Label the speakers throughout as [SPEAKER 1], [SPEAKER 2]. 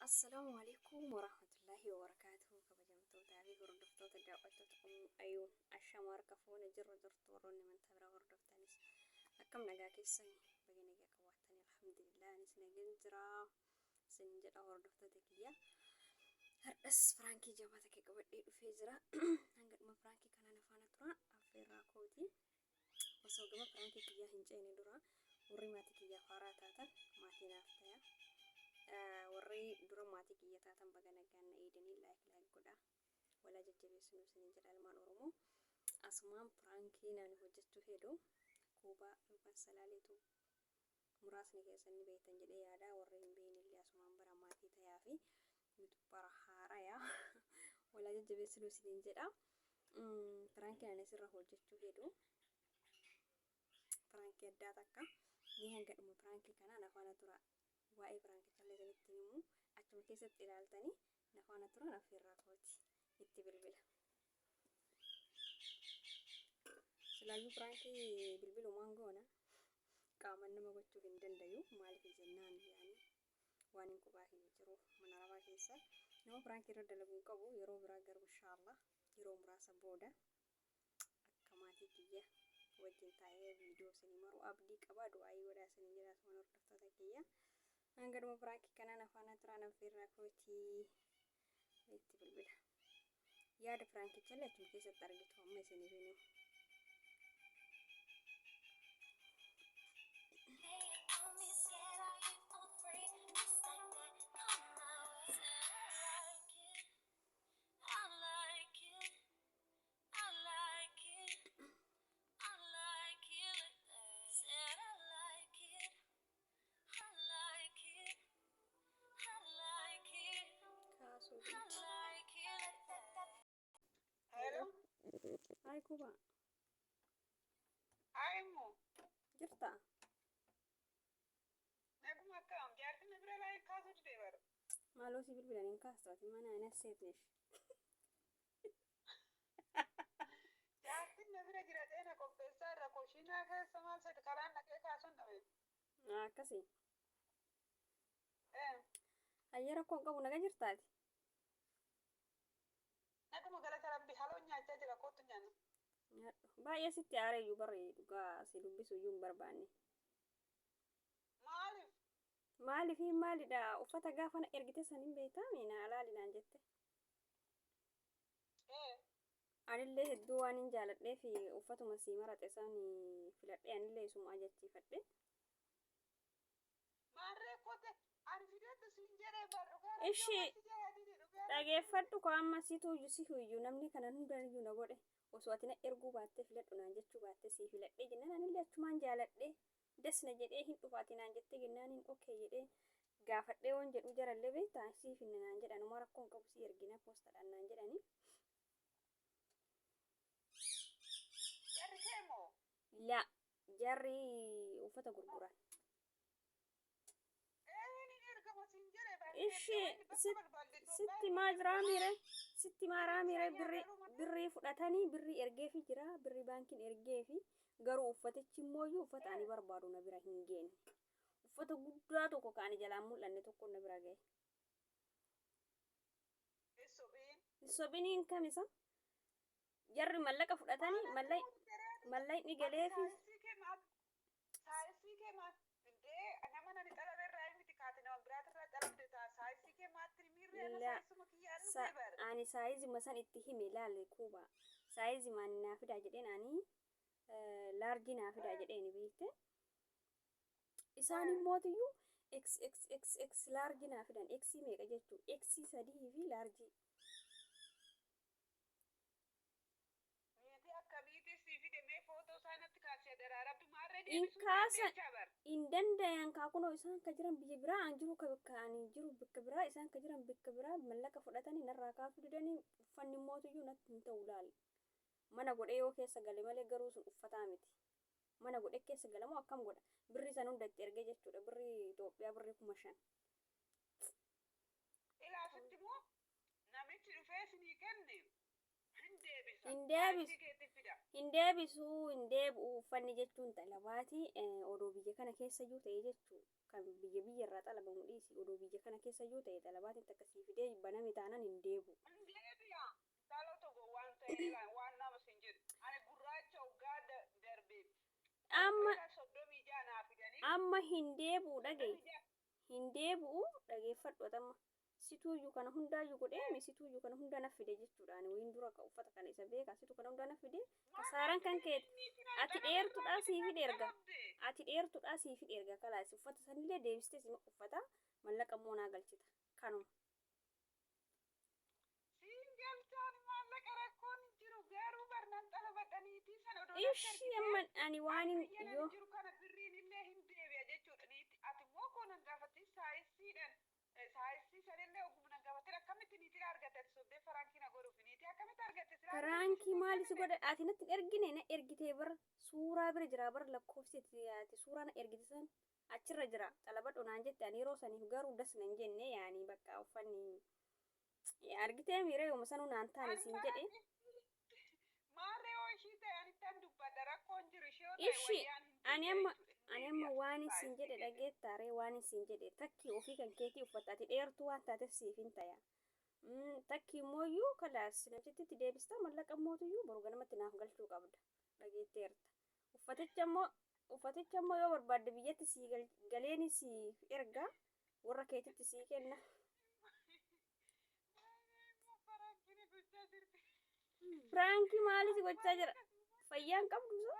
[SPEAKER 1] السلام عليكم ورحمة الله وبركاته. كبجمتو تابي غردفتو تدعوتو تقوم أيون الشمار كفون جر درتورون من تبرا غردفتانيس أكم نجاكي سن بجي نجاك واتني الحمد لله نسنا جنزرا سنجد غردفتو تكيا هرس فرانكي جابتك قبل فيزرا هنقد ما فرانكي كان نفانا ترى في راكوتي وصوغ ما فرانكي كيا هنجيني درا ورماتي كيا فاراتاتا ماتي نافتيا warri dura maatii kiyya taatan baga nagaan na eedanii laayik godha walaa jajjabeessinu isiniin jedha ilmaan oromoo asumaan piraankii naan hojjechuu hedu kuubaa yookaan salaaleetu muraasni keessan ni beektan jedhee yaada warri hin beeknillee asumaan bara maatii tayaa fi bara haarayaa walaa jajjabeessinu isiniin jedha piraankii naan isirra hojjechuu hedu piraankii addaa takka ni hangadhuma piraankii kanaan afaana tura waa'ee piraankii callee sanitti himu achuma keessatti ilaaltanii nafaana turan affeerraa kooti itti bilbila. Silaayyuu piraankii bilbilumaan goona qaaman nama gochuu hin dandayu maaliif jennaan yaani waan hin qubaa hin jiru mana rabaa keessa nama piraankii irra dalaguu qabu yeroo biraa garuu inshaallah yeroo muraasa booda akka maatii kiyya wajjin taa'ee viidiyoo isinii maru abdii qaba du'aayii godhaa isinii jedha asumaan hordoftoota kiyya. Anggaduma piraankii kanaan afaana turaan affeerraa kootii itti bilbila. Yaada piraankichalle achuma keessatti argitu amma isiniif himu.
[SPEAKER 2] Hello.
[SPEAKER 1] Hai Kuba.
[SPEAKER 2] Hai Mo.
[SPEAKER 1] Jirta?
[SPEAKER 2] Naguma kam jaartin bira lai kaasuu dide bar.
[SPEAKER 1] Maaloo si bilbilaniin kaastati mana ana seetneef.
[SPEAKER 2] Jaartin bira jira teena qopheessaa irra koshinaa keessa maal sadi karaan naqee kaasuun dhabe.
[SPEAKER 1] Akkasii. Hayya rakkoon qabu naga jirtaati?
[SPEAKER 2] Naguma galata rabbi haloo nyaachaa jira kootu nyaanna.
[SPEAKER 1] Baay'ee sitti aareeyyuu barree dhugaa si dubbisuyyuu hin barbaanne.
[SPEAKER 2] Maaliif?
[SPEAKER 1] Maaliif maalidha uffata gaafa na ergite saniin beektaa na alaalinaan jette. Anillee hedduu waan hin jaaladhee fi uffatuma sii marate san filadhee anillee isuma ajachiifadhe.
[SPEAKER 2] Maarree kote ani fideetu siin jedhee barru gara
[SPEAKER 1] Ishii dhageeffadhu koo amma siituu iyyuu namni kana hundayyuu na godhe osoo ati na erguu baattee filadhu naan jechuu baattee sii filadhee jennaan anillee achumaan jaaladhee desna jedhee hin dhufaati naan jettee jennaan hin okkee jedhee gaafadhee waan jedhu jarallee beektaa sii finne naan jedhan uma rakkoon qabu sii ergina poostadhaan naan jedhani.
[SPEAKER 2] Jarri keemoo?
[SPEAKER 1] La jarri uffata gurguran. Ishii sitti maa jiraa miire sitti maaraa miire birrii fudhatanii birrii ergeefi jira birrii baankiin ergeefi garuu uffatichi immooyyuu uffata ani barbaadu na bira hin geenne uffata guddaa tokko kaani jalaan mul'anne tokko na bira ga'e. Sobiniin kamisa jarri mallaqa fudhatanii mallayni galeefi.
[SPEAKER 2] Saayisii kee maal? Nama nani xalabe irraa miti kaatee nama biraati irraa xalabde ta'a. Saayisii kee maatti miirree na saayisuma kiyyaadhu beebar.
[SPEAKER 1] Ani saayizima san itti hime ilaale Kuuba. Saayizima ani naa fidaa jedheen ani laarjii naa fidaa jedheen beekte. Isaan immootiyyuu x laarjii naa fidan x meeqa jechuu x 3 fi laarjii. Indandayan kaakunoo isaan ka jiran biyya biraa an jiru kaani jiru bikka biraa isaan ka jiran bikka biraa mallaqa fudhatanii narraa kaafuu didanii uffanni mootiyyuu natti hin ta'u laali. Mana godhee yoo keessa gale malee garuu sun uffataa miti. Mana godhee keessa galamoo akkam godha birrii san hunda itti ergee jechuudha birrii Itoophiyaa birrii 5,000.
[SPEAKER 2] Ilaafatti moo namichi dhufee sinii kenne hindee
[SPEAKER 1] hin deebisuu hin deebi'u uffanni jechuun xalabaati odoo biyya kana keessayyuu ta'e jechuu kan biyya irraa xalabamu dhiisi odoo biyya kana keessayyuu ta'e xalabaatiin takkasii fidee baname taanan hin deebi'u. Amma hin deebi'u dhageeffadhu situuyyuu kana hundaayyuu godhee situuyyuu kana hunda na fide jechuudhaan wayin dura ka uffata kana isa beeka situ kana hunda na fide kasaaran kan kee ati dheertuudhaa siifi dheerga kalaas uffata sanillee deebistee sima uffata mallaqa moonaa galchita kanuma. Ishii amma ani waan yoo Farankii maali si godha ati natti ergine na ergitee bar suuraa bira jira bar lakkoofsi ati suuraa na ergite san achirra jira xalabadhu naan jette ani yeroo saniif garuu das nan jenne yaani bakka uffanni argitee miira yooma sanuu naan taane siin jedhe ishii ani amma waan siin jedhe dhageettaare waan siin jedhe takki ofii kan keetii uffata ati dheertuu waan taateef siif hin taya. Takki immoo kalaas namtitti deebista mallaqa mootuyyuu boru ganamatti naaf galchuu qabda dhageetteerta uffaticha immoo yoo barbaadde biyyatti sii galeeni sii erga warra keetitti sii kenna. Firankii maali si gochaa jira fayyaan qabdu soo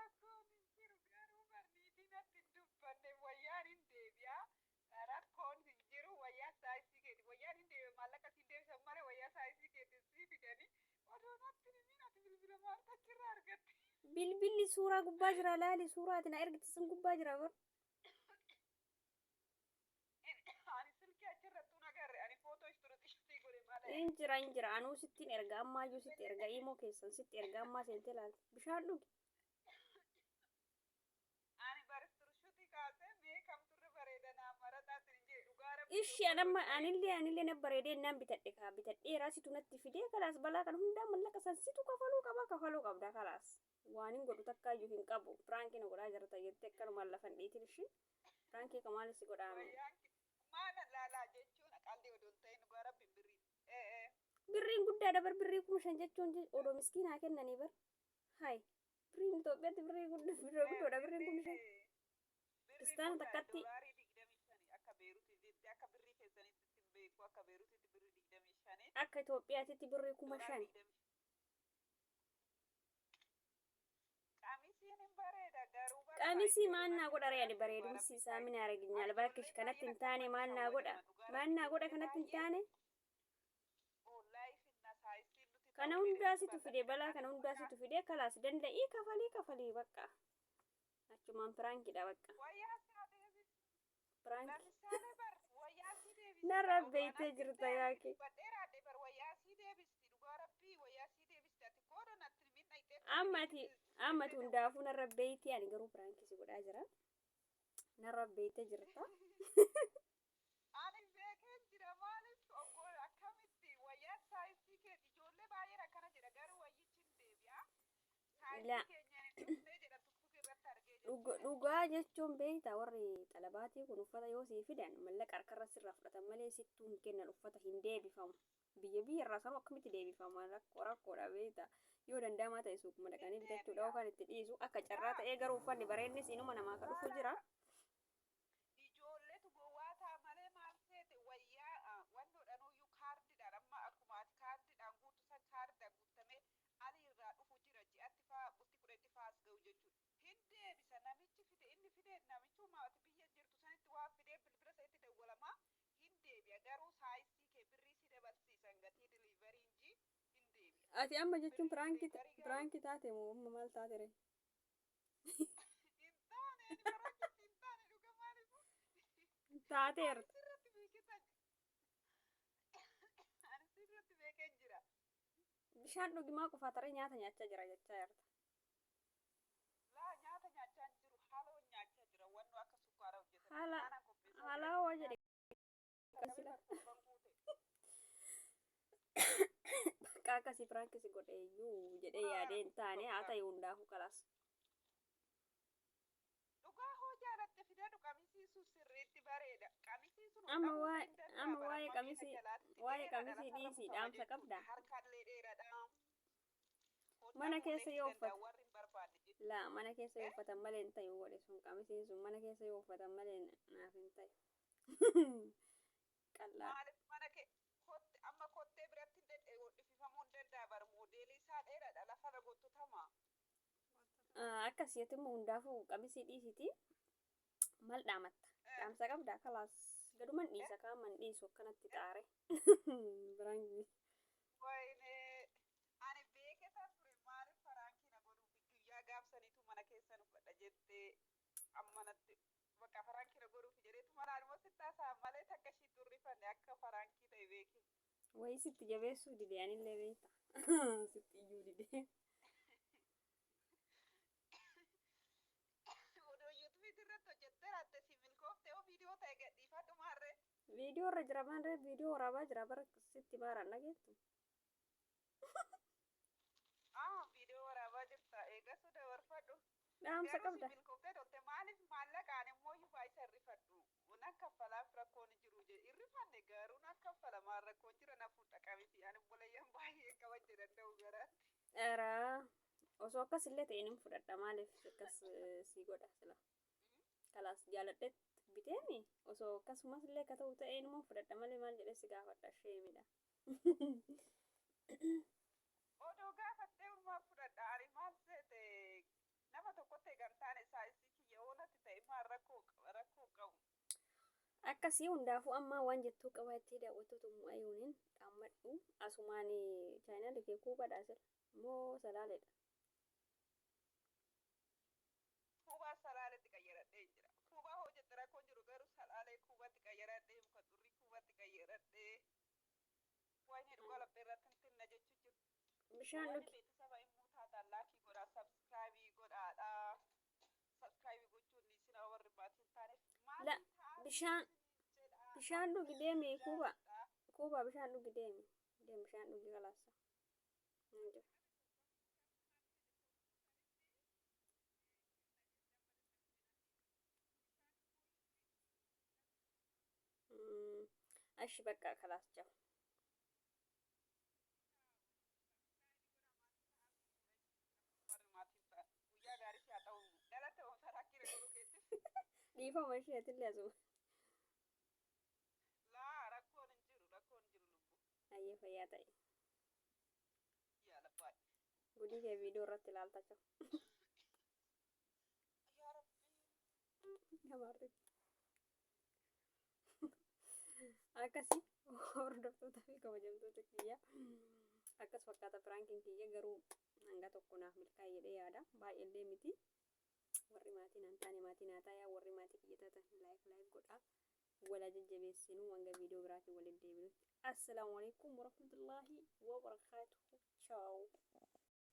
[SPEAKER 1] bilbilli suuraa gubbaa jira laali suuraa ati na ergite sun gubbaa jira bar injira anuu sittiin erga ammaayyuu sitti erga imoo keessan sitti erga ammaa seente laal bishaan dhugi. Ishii anillee na bareedee naan bitadheeraa situ natti fidee kalaas balaa kan hundaa mallaqa san situ kafaluu qabda kalaas waan hin godhu takkaayyuu hin qabu firaankii na godhaa jirta jettee akkanumaan lafan dhiitin ishii firaankii ka maali si godhaame. Birriin guddaadha bar birrii 5,000 jechuun odoo miskiinaa kennanii bar hayi birriin Itoophiyaatti birrii guddoodha birriin 5,000 kristaan takkatti. Akka Itoophiyaatti birrii 5,000. Qamisii maannaa godha re'aadhi bareedumsi isaa mina arginyaal bakkish kanatti hin taane maannaa godha kanatti hin taane. Kana hundaasitu fide balaa kana hundaasitu fide kalaas danda'ii kafalii bakka achumaan firaankiidha bakka firaanki narra beeytee jirta yaake ammati hundaafuu narra beeytee ani garuu firaanki si godhaa jira narra beeytee jirta. Dhugaa jechuun beektaa warri xalabaatii kun uffata yoo sii fidan mallaqa harkarra sirraa fudhatan malee sittuu hin kennan uffata hin deebifamu biyya irraa sanuu akkamitti deebifama rakkoodha beektaa yoo danda'amaa ta'e suuquma dhaqanii bitachuudha yookaan itti dhiisu akka carraa ta'ee garuu uffanni bareednis inuma namaa kan dhufu jira. Ati amma jechuun firaankii taate moo amma maal taate ree? Taateerta. Bishaan dhugimaa qofaa taree nyaata nyaachaa jira jechaa jirta. Haala waa jedhe bakka akkasii pirankisi godhe iyyuu jedhee yaadeen taane haa ta'e hundaafu kalaas.
[SPEAKER 2] Dhugaa hoo jaalatte fidadhu qamisiisu sirriitti bareeda. Qamisiisun
[SPEAKER 1] Amma waa'ee qamisii dhiisii dhaamsa qabdaa?
[SPEAKER 2] Harkallee dheeradha.
[SPEAKER 1] Mana keessa yoo uffatan malee hin ta'u godhe sun qamisiin sun mana keessa yoo uffatan malee naaf hin ta'u. Qallaa.
[SPEAKER 2] Maaliif mana kee amma kottee biratti dhiifamuu hin danda'a bara moodeelii isaa dheeradha lafarra gottotama.
[SPEAKER 1] Akkasitti immoo hundaafuu qamisii dhiisiti mal dhaamatta. Dhaamsa qabdaa kalaas gaduman dhiisa kaaman dhiisu akkanatti xaare. Biraangi.
[SPEAKER 2] Wayne ani beeketa ture maaliif faraankiina godhuuf guyyaa gaafsaniitu mana keessan uffadha jettee ammanatti bakka faraankiina godhuuf jedheetu manaan immoo sittaasaa malee takka ishii durrifanne akka faraankii ta'e beeke.
[SPEAKER 1] Wayii sitti jabeessuu dide anillee beekta. Sitti iyyuu dide. Video irra jira maarree video waraabaa jira bara sitti baaraan dhageettu.
[SPEAKER 2] Video waraabaa jirta eegasu dabarfadhu.
[SPEAKER 1] Dhaamsa qabda.
[SPEAKER 2] Maaliif maallaqaan immoo hifaa isa irrifadhu. Unan kaffalaaf rakkoon jiru irrifanne garuu nan kaffalamaan rakkoon jira na fuudha qabisi ani bolayyan baay'ee qaban jedhan ta'uu garaatti.
[SPEAKER 1] Eraa osoo akkas illee ta'een hin fudhadha maaliif akkas si godha sila. Kalaas jaaladhetti biteemi osoo akkasumas illee akka ta'u ta'een immoo fudhadha malee maal jedhee si gaafadha sheemidha.
[SPEAKER 2] Odoo gaafattee uumaa fudhadha ani maal seete nama tokkotti eegantaan isaa isii kiyya oolatti ta'e maal rakkoo qabu.
[SPEAKER 1] Akkasii hundaafuu amma waan jettuu qabattee daawwattoota mu'ayyuuniin dhaammadhu asumaan chaayinaa dhufee kuubadhaa jira moo salaaleedha.
[SPEAKER 2] Kuubaa salaaleetti qayyaradhee jira. Kuubaa hojjette rakkoon jiru garuu salaalee kuubatti qayyaradhee muka durrii kuubatti qayyaradhee wayni dhugaa laphee irratti hintinna jechuu jiru.
[SPEAKER 1] Bishaan dhugi.
[SPEAKER 2] Beeksisa immoo taataan laakii godhaa sabskraayibii godhaadha. Sabskraayibii gochuun isin warri baatiin taaneef
[SPEAKER 1] bishaan dhugi deemi kuuba bishaan dhugi deemi bishaan dhugi kalaasa. Ashi bakka kalaas jahu. Dhiifama isheetillee asuma.
[SPEAKER 2] Laa rakkoon hin jiru lubbu.
[SPEAKER 1] Ayyee fayyaa ta'e.
[SPEAKER 2] Yaala baay'ee.
[SPEAKER 1] Gudii kee viidiyoo irratti ilaalta jiru.
[SPEAKER 2] Yaa Rabbi.
[SPEAKER 1] Namaarri. Akkasii hordoftoota fi kabajamtoota kiyya. Akkas fakkaata piraankiin kiyya garuu hanga tokko naaf milkaa'e jedhee yaada. Baay'eellee miti. Warri maatiin hin taane maatiin haa ta'aa warri maatii kiyya taatan laayik godhaa. Wala jajjabeessinuu hanga viidiyoo biraatiin waliin deebinutti. Assalaamu alaikum warahmatullaahi wabarakaatuhu. Ciao.